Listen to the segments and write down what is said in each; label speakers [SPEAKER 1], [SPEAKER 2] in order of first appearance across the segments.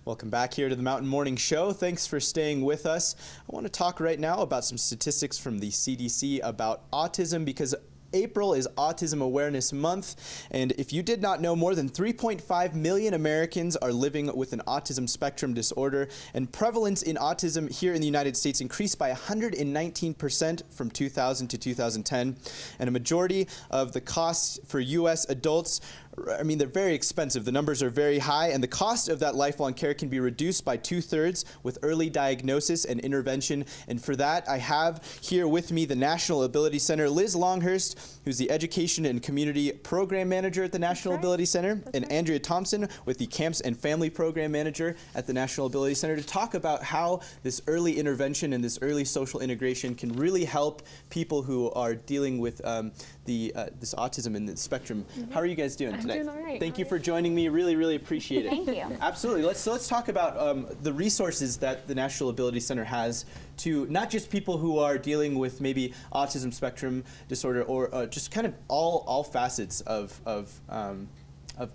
[SPEAKER 1] Welcome back here to the Mountain Morning Show. Thanks for staying with us. I want to talk right now about some statistics from the CDC about autism, because April is Autism Awareness Month, and if you did not know, more than 3.5 million Americans are living with an autism spectrum disorder, and prevalence in autism here in the United States increased by 119% from 2000 to 2010, and a majority of the costs for U.S. adults, I mean, they're very expensive. The numbers are very high, and the cost of that lifelong care can be reduced by 2/3 with early diagnosis and intervention. And for that, I have here with me the National Ability Center, Liz Longhurst, who's the Education and Community Program Manager at the National Ability Center, and Andrea Thompson with the Camps and Family Program Manager at the National Ability Center, to talk about how this early intervention and this early social integration can really help people who are dealing with this autism in the spectrum. How are you guys doing today?
[SPEAKER 2] I'm doing all right.
[SPEAKER 1] Thank you for joining me. Really appreciate it.
[SPEAKER 3] Thank you.
[SPEAKER 1] Absolutely. Let's talk about the resources that the National Ability Center has to not just people who are dealing with maybe autism spectrum disorder, or just kind of all facets of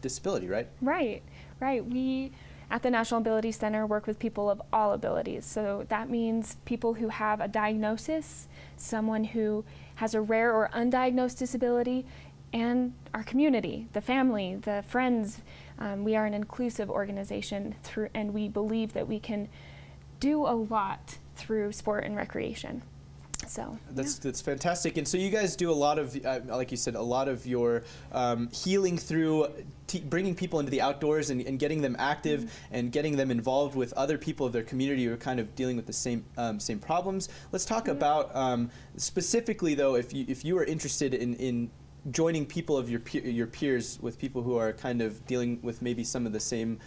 [SPEAKER 1] disability, right?
[SPEAKER 2] Right. We at the National Ability Center work with people of all abilities. So that means people who have a diagnosis, someone who has a rare or undiagnosed disability, and our community, the family, the friends. We are an inclusive organization, and we believe that we can do a lot through sport and recreation. So
[SPEAKER 1] that's fantastic. And so you guys do a lot of, like you said, a lot of your healing through bringing people into the outdoors and getting them active and getting them involved with other people of their community who are kind of dealing with the same problems. Let's talk about specifically, though, if you are interested in joining people of your peers with people who are kind of dealing with maybe some of the same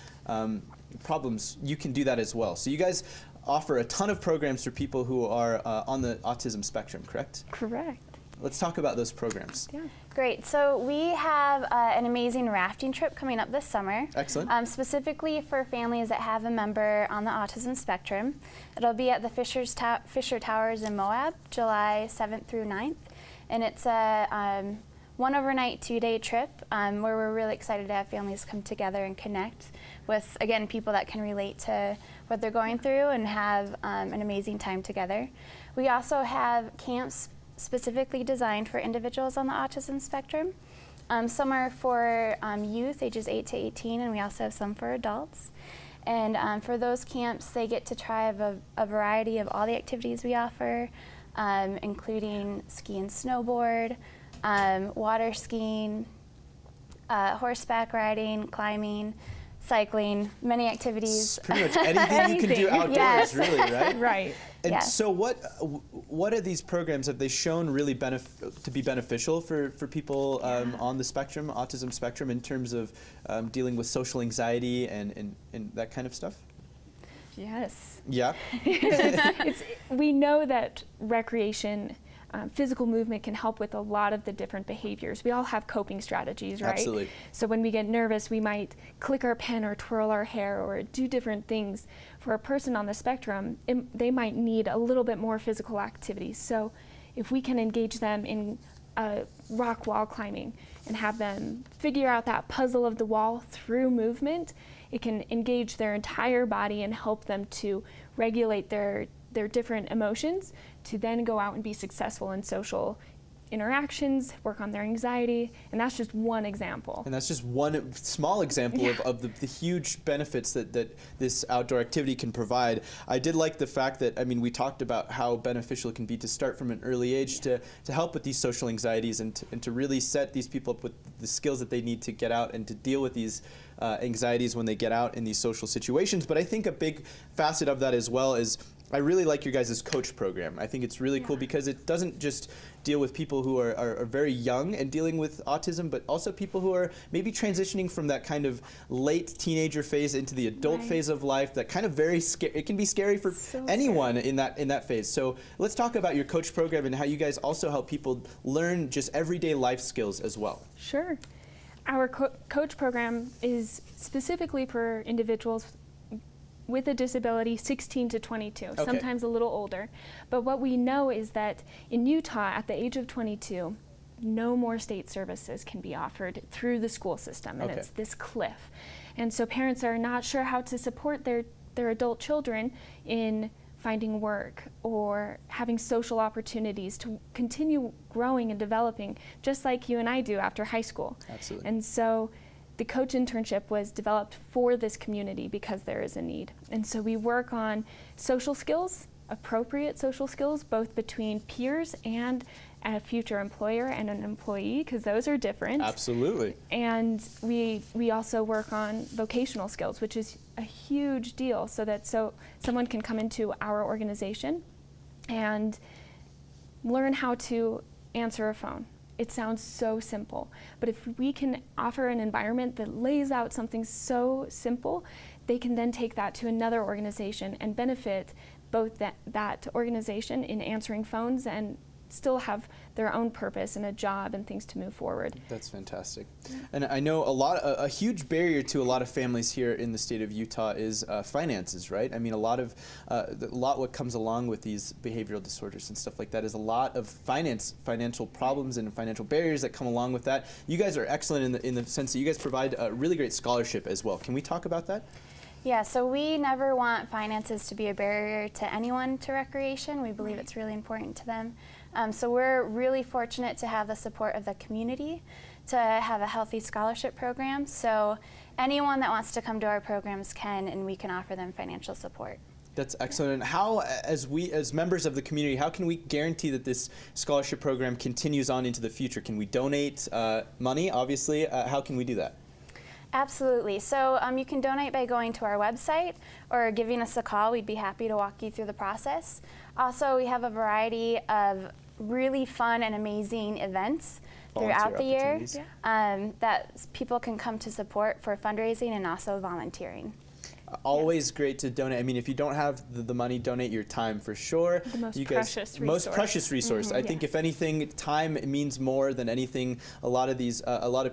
[SPEAKER 1] problems, you can do that as well. So you guys offer a ton of programs for people who are on the autism spectrum, correct?
[SPEAKER 2] Correct.
[SPEAKER 1] Let's talk about those programs.
[SPEAKER 2] Yeah.
[SPEAKER 3] Great. So we have an amazing rafting trip coming up this summer.
[SPEAKER 1] Excellent.
[SPEAKER 3] Specifically for families that have a member on the autism spectrum. It'll be at the Fisher Towers in Moab, July 7th through 9th. And it's a one overnight, 2-day trip where we're really excited to have families come together and connect with, again, people that can relate to what they're going through and have an amazing time together. We also have camps specifically designed for individuals on the autism spectrum. Some are for youth ages 8 to 18, and we also have some for adults. And for those camps, they get to try a variety of all the activities we offer, including ski and snowboard, water skiing, horseback riding, climbing, cycling, many activities.
[SPEAKER 1] Pretty much anything you can do outdoors,
[SPEAKER 3] yes.
[SPEAKER 1] really, right?
[SPEAKER 2] Right.
[SPEAKER 1] And
[SPEAKER 3] yes.
[SPEAKER 1] so what are these programs, have they shown really to be beneficial for people on the spectrum, autism spectrum, in terms of dealing with social anxiety and that kind of stuff?
[SPEAKER 2] Yes.
[SPEAKER 1] Yeah?
[SPEAKER 2] We know that recreation, physical movement can help with a lot of the different behaviors. We all have coping strategies, right?
[SPEAKER 1] Absolutely.
[SPEAKER 2] So when we get nervous, we might click our pen or twirl our hair or do different things. For a person on the spectrum, they might need a little bit more physical activity. So if we can engage them in rock wall climbing and have them figure out that puzzle of the wall through movement, it can engage their entire body and help them to regulate their different emotions to then go out and be successful in social interactions, work on their anxiety, and that's just one example.
[SPEAKER 1] And that's just one small example of the huge benefits that this outdoor activity can provide. I did like the fact that, I mean, we talked about how beneficial it can be to start from an early age to help with these social anxieties and to really set these people up with the skills that they need to get out and to deal with these anxieties when they get out in these social situations. But I think a big facet of that as well is, I really like your guys' coach program. I think it's really cool because it doesn't just deal with people who are very young and dealing with autism, but also people who are maybe transitioning from that kind of late teenager phase into the adult phase of life. That kind of it can be scary for anyone in that phase. So let's talk about your coach program and how you guys also help people learn just everyday life skills as well.
[SPEAKER 2] Sure. Our coach program is specifically for individuals with a disability 16 to 22, sometimes a little older. But what we know is that in Utah, at the age of 22, no more state services can be offered through the school system, and
[SPEAKER 1] Okay.
[SPEAKER 2] it's this cliff. And so parents are not sure how to support their adult children in finding work or having social opportunities to continue growing and developing, just like you and I do after high school.
[SPEAKER 1] Absolutely.
[SPEAKER 2] And so the coach internship was developed for this community because there is a need. And so we work on social skills, appropriate social skills, both between peers and a future employer and an employee, because those are different.
[SPEAKER 1] Absolutely.
[SPEAKER 2] And we also work on vocational skills, which is a huge deal, so someone can come into our organization and learn how to answer a phone. It sounds so simple, but if we can offer an environment that lays out something so simple, they can then take that to another organization and benefit both that organization in answering phones and still have their own purpose and a job and things to move forward.
[SPEAKER 1] That's fantastic. And I know a huge barrier to a lot of families here in the state of Utah is finances, right? I mean, a lot what comes along with these behavioral disorders and stuff like that is a lot of financial problems and financial barriers that come along with that. You guys are excellent in the sense that you guys provide a really great scholarship as well. Can we talk about that?
[SPEAKER 3] Yeah, so we never want finances to be a barrier to anyone to recreation. We believe it's really important to them. So we're really fortunate to have the support of the community to have a healthy scholarship program. So anyone that wants to come to our programs can, and we can offer them financial support.
[SPEAKER 1] That's excellent. And how, as members of the community, how can we guarantee that this scholarship program continues on into the future? Can we donate money, obviously? How can we do that?
[SPEAKER 3] Absolutely. So you can donate by going to our website or giving us a call. We'd be happy to walk you through the process. Also, we have a variety of really fun and amazing events throughout the year that people can come to support for fundraising and also volunteering.
[SPEAKER 1] Always great to donate. I mean, if you don't have the money, donate your time for sure.
[SPEAKER 2] The most
[SPEAKER 1] you
[SPEAKER 2] precious
[SPEAKER 1] guys,
[SPEAKER 2] resource.
[SPEAKER 1] Most precious resource. I think if anything, time means more than anything. A lot of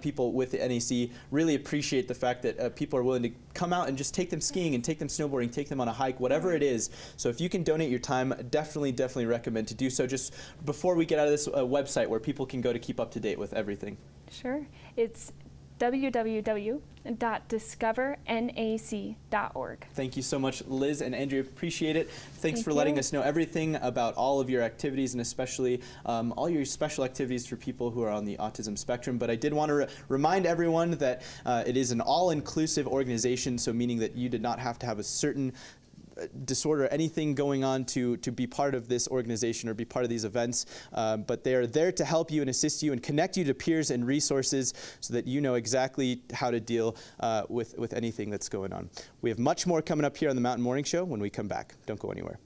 [SPEAKER 1] people with the NAC really appreciate the fact that people are willing to come out and just take them skiing and take them snowboarding, take them on a hike, whatever it is. So if you can donate your time, definitely recommend to do so. Just before we get out of this website where people can go to keep up to date with everything.
[SPEAKER 2] Sure. It's www.discovernac.org.
[SPEAKER 1] Thank you so much, Liz and Andrea. Appreciate it. Thanks for
[SPEAKER 2] Thank
[SPEAKER 1] letting
[SPEAKER 2] you.
[SPEAKER 1] us know everything about all of your activities and especially all your special activities for people who are on the autism spectrum. But I did want to remind everyone that it is an all-inclusive organization, so meaning that you did not have to have a certain disorder, anything going on to be part of this organization or be part of these events, but they are there to help you and assist you and connect you to peers and resources so that you know exactly how to deal with anything that's going on. We have much more coming up here on the Mountain Morning Show when we come back. Don't go anywhere.